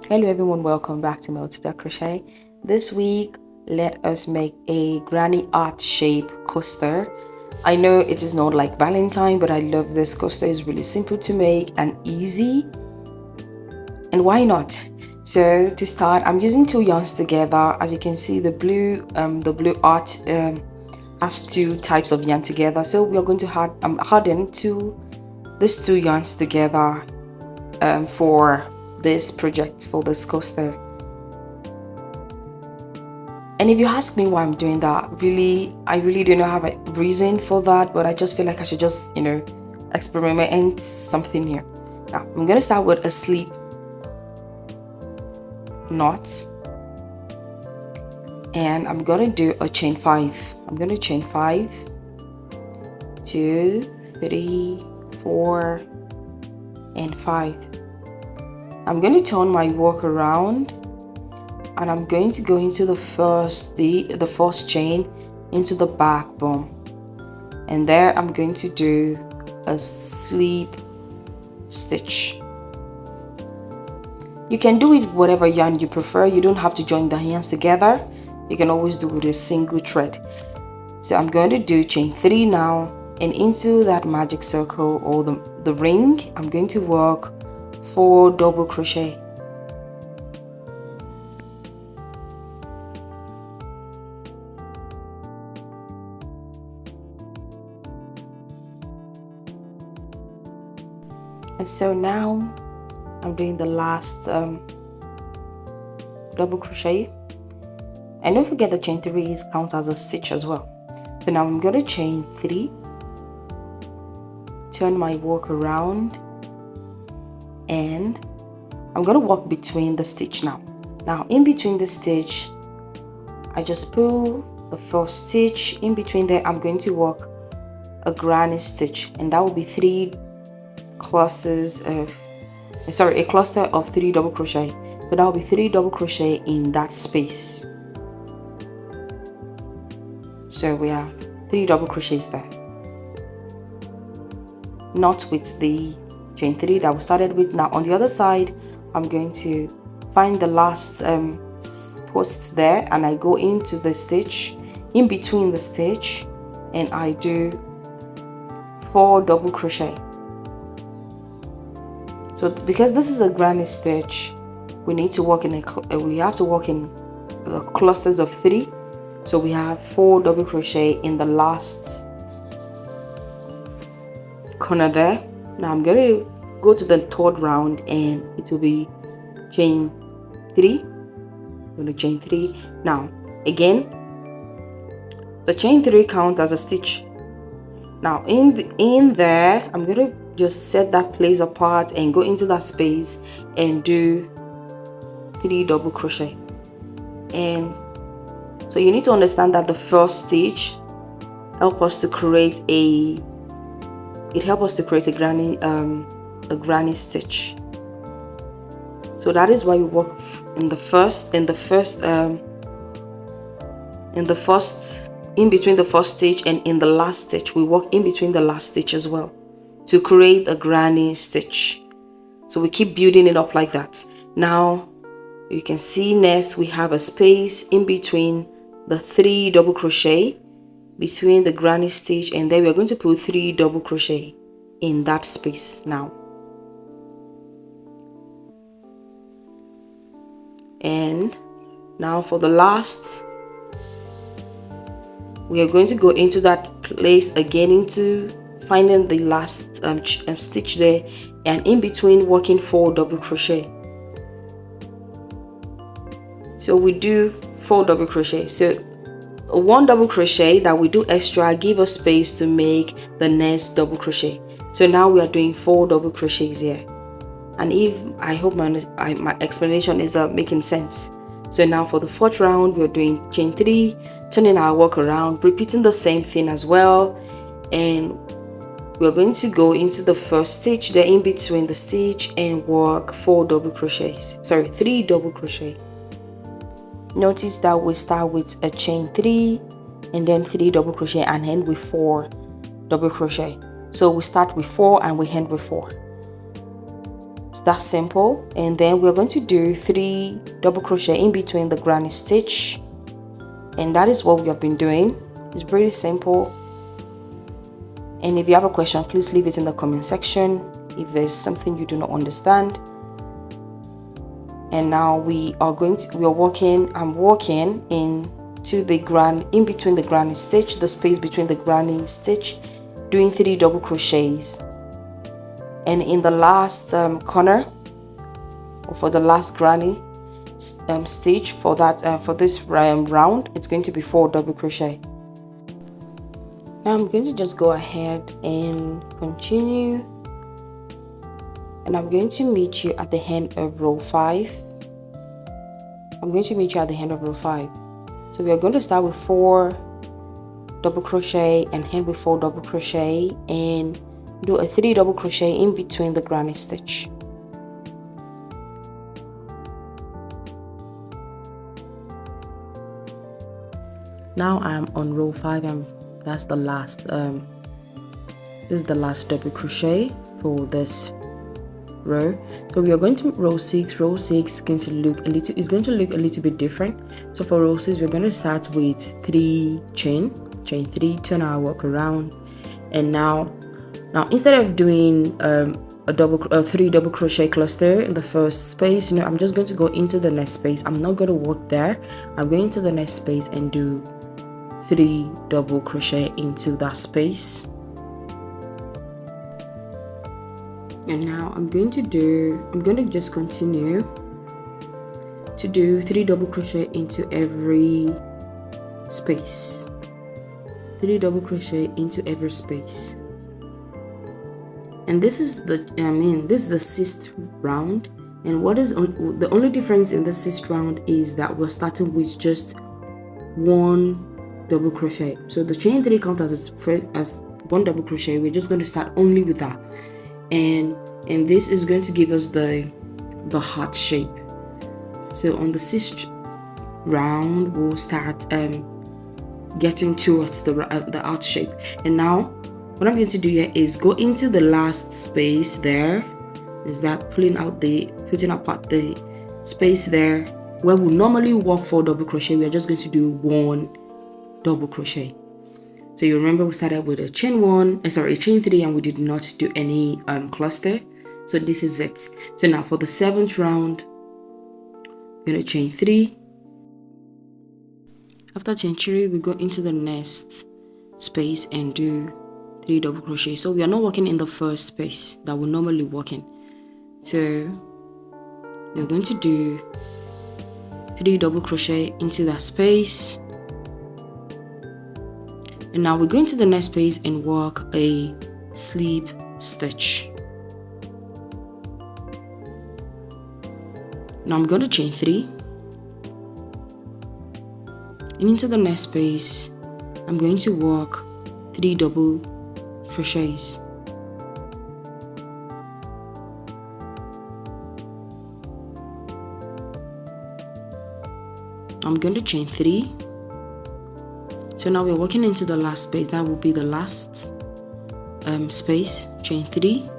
Hello everyone, welcome back to Maltida Crochet. This week, let us make a granny art shape coaster. I know it is not like Valentine, but I love this coaster. It's really simple to make and easy. And why not? So to start, I'm using two yarns together. As you can see, the blue art has two types of yarn together. So we are going to harden these two yarns together for this project, for this coaster. And if you ask me why I'm doing that, I really do not have a reason for that, but I just feel like I should just experiment something here. Now I'm gonna start with a slip knot, and I'm gonna do a chain 5. I'm gonna chain 5, 2, 3, 4 and 5. I'm going to turn my work around, and I'm going to go into the first chain into the back bum, and there I'm going to do a slip stitch. You can do it whatever yarn you prefer. You don't have to join the yarns together. You can always do it with a single thread. So I'm going to do chain 3 now, and into that magic circle or the ring, I'm going to work 4 double crochet. And so now I'm doing the last double crochet, and don't forget the chain 3 counts as a stitch as well. So now I'm going to chain 3, turn my work around, and I'm going to walk between the stitch now. Now in between the stitch, I just pull the first stitch. In between there, I'm going to work a granny stitch, and that will be a cluster of 3 double crochet. So that will be 3 double crochet in that space. So we have 3 double crochets there, not with the chain 3 that we started with. Now on the other side, I'm going to find the last post there, and I go into the stitch in between the stitch, and I do 4 double crochet. So because this is a granny stitch, we have to work in the clusters of 3. So we have 4 double crochet in the last corner there. Now I'm going to go to the 3rd round, and it will be chain 3. I'm going to chain 3. Now again, the chain 3 counts as a stitch. Now in there, I'm going to just set that place apart and go into that space and do 3 double crochet. And so you need to understand that the first stitch helps us to create a granny stitch. So that is why we work in between the first stitch, and in the last stitch we work in between the last stitch as well to create a granny stitch. So we keep building it up like that. Now you can see next we have a space in between the 3 double crochet between the granny stitch, and then we are going to put 3 double crochet in that space now. And now for the last, we are going to go into that place again, into finding the last stitch there, and in between working 4 double crochet. So we do 4 double crochet. So 1 double crochet that we do extra give us space to make the next double crochet. So now we are doing 4 double crochets here, and I hope my explanation is making sense. So now for the 4th round, we are doing chain 3, turning our work around, repeating the same thing as well, and we're going to go into the first stitch there in between the stitch and work 3 double crochet. Notice that we start with a chain 3 and then 3 double crochet and end with 4 double crochet. So we start with 4 and we end with 4. that simple. And then we're going to do 3 double crochet in between the granny stitch, and that is what we have been doing. It's pretty simple. And if you have a question, please leave it in the comment section if there's something you do not understand. And now I'm walking into the in between the granny stitch, the space between the granny stitch, doing 3 double crochets. And in the last corner, or for the last granny stitch for that for this round, it's going to be 4 double crochet. Now I'm going to just go ahead and continue, and I'm going to meet you at the end of row 5. I'm going to meet you at the end of row 5. So we are going to start with 4 double crochet and end with 4 double crochet, and do a 3 double crochet in between the granny stitch. Now I'm on row 5, and that's the last this is the last double crochet for this row. So we are going to row 6. Row 6 is going to look a little bit different. So for row 6, we're going to start with 3 chain 3, turn our work around, and now instead of doing a 3 double crochet cluster in the first space, I'm just going to go into the next space. I'm not going to work there. I'm going into the next space and do 3 double crochet into that space. And now I'm going to just continue to do 3 double crochet into every space. 3 double crochet into every space. And this is the 6th round, and what is the only difference in the 6th round is that we're starting with just 1 double crochet. So the chain 3 counts as 1 double crochet. We're just going to start only with that, and this is going to give us the heart shape. So on the 6th round, we'll start getting towards the heart shape. And now what I'm going to do here is go into the last space there. Is that putting apart the space there where we normally work 4 double crochet. We are just going to do 1 double crochet. So you remember we started with a chain 3, and we did not do any cluster. So this is it. So now for the 7th round, we're going to chain 3. After chain 3, we go into the next space and do 3 double crochet. So we are not working in the first space that we normally work in. So we're going to do 3 double crochet into that space, and now we're going to the next space and work a slip stitch. Now I'm going to chain 3, and into the next space I'm going to work 3 double crochets. I'm going to chain 3. So now we're working into the last space. That will be the last space. Chain 3,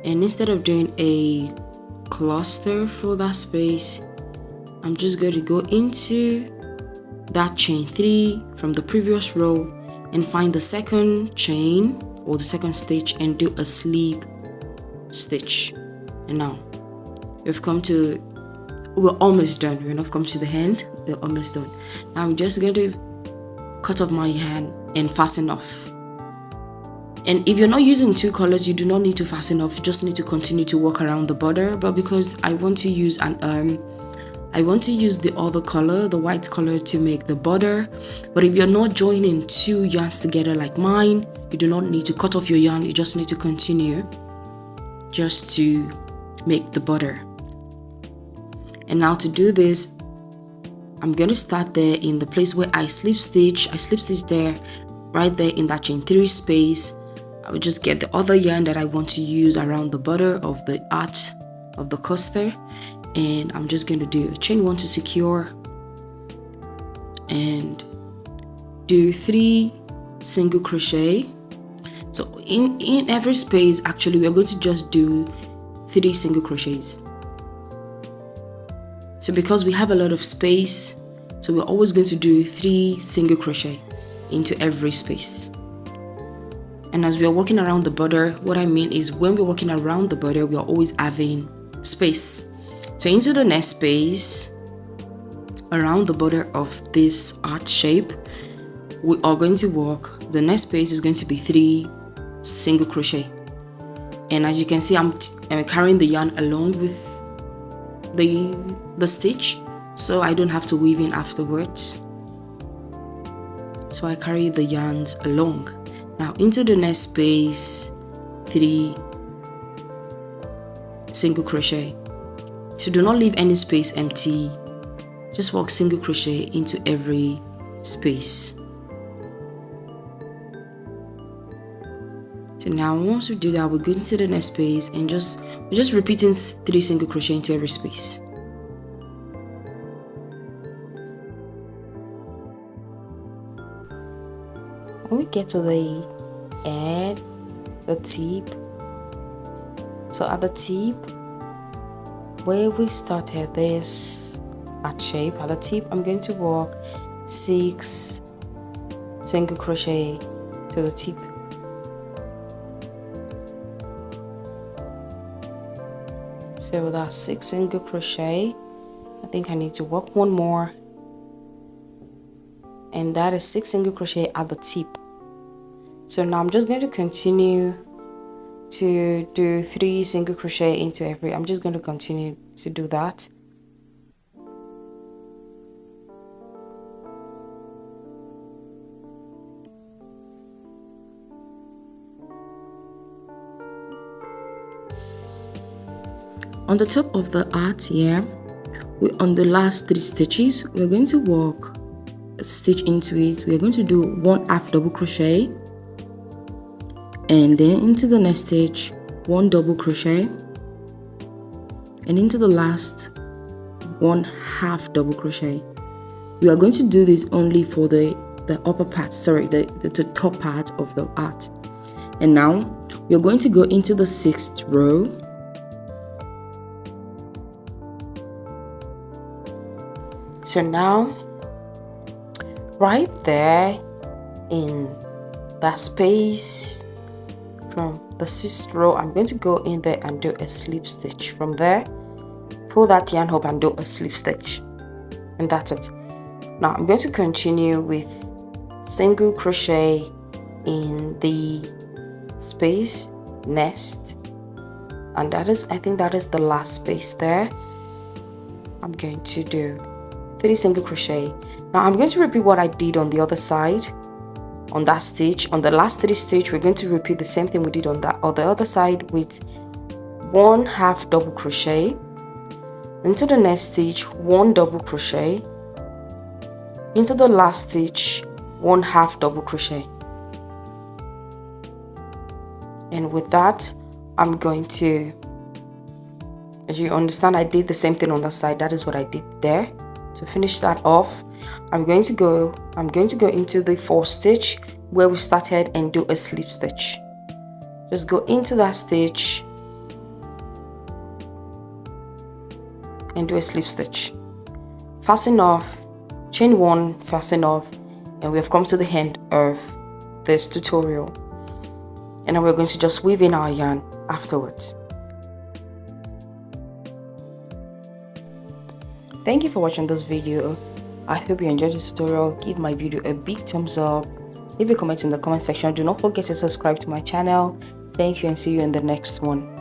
and instead of doing a cluster for that space, I'm just going to go into that chain 3 from the previous row and find the second chain or the second stitch and do a slip stitch. And now we're almost done. We're not come to the end, we're almost done. Now I'm just going to cut off my hand and fasten off. And if you're not using 2 colors, you do not need to fasten off. You just need to continue to work around the border. But because I want to use the other color, the white color, to make the border. But if you're not joining 2 yarns together like mine, you do not need to cut off your yarn. You just need to continue just to make the border. And now to do this, I'm going to start there in the place where I slip stitch there, right there in that chain 3 space. I will just get the other yarn that I want to use around the border of the arch of the coaster, and I'm just going to do a chain 1 to secure and do 3 single crochet. So in every space, actually we're going to just do 3 single crochets. So because we have a lot of space, so we're always going to do 3 single crochet into every space. And as we are walking around the border, what I mean is when we're walking around the border, we are always having space. So into the next space, around the border of this heart shape, we are going to walk. The next space is going to be 3 single crochet. And as you can see, I'm carrying the yarn along with the stitch, so I don't have to weave in afterwards. So I carry the yarns along. Now into the next space, 3 single crochet. So do not leave any space empty. Just walk single crochet into every space. So now once we do that, we're going to the next space and we're just repeating 3 single crochet into every space. When we get to the end, the tip, so at the tip where we started this heart shape, at the tip I'm going to walk 6 single crochet to the tip. So that's 6 single crochet. I think I need to walk one more, and that is 6 single crochet at the tip. So now I'm just going to continue to do 3 single crochet into every. I'm just going to continue to do that. On the top of the heart here, on the last 3 stitches, we're going to walk a stitch into it. We're going to do 1/2 double crochet, and then into the next stitch 1 double crochet, and into the last 1/2 double crochet. We are going to do this only for the upper part, sorry, the top part of the heart. And now we're going to go into the 6th row. So now, right there in that space from the 6th row, I'm going to go in there and do a slip stitch. From there, pull that yarn hook and do a slip stitch, and that's it. Now I'm going to continue with single crochet in the space next, and that is, I think that is the last space there. I'm going to do 3 single crochet. Now I'm going to repeat what I did on the other side. On that stitch, on the last 3 stitch, we're going to repeat the same thing we did on the other side with 1/2 double crochet. Into the next stitch, 1 double crochet. Into the last stitch, 1/2 double crochet. And with that, I'm going to, as you understand, I did the same thing on that side. That is what I did there. To finish that off, I'm going to go into the 4th stitch where we started and do a slip stitch. Just go into that stitch and do a slip stitch. Fasten off, chain 1, fasten off, and we have come to the end of this tutorial. And now we're going to just weave in our yarn afterwards. Thank you for watching this video. I hope you enjoyed this tutorial. Give my video a big thumbs up. Leave a comment in the comment section. Do not forget to subscribe to my channel. Thank you and see you in the next one.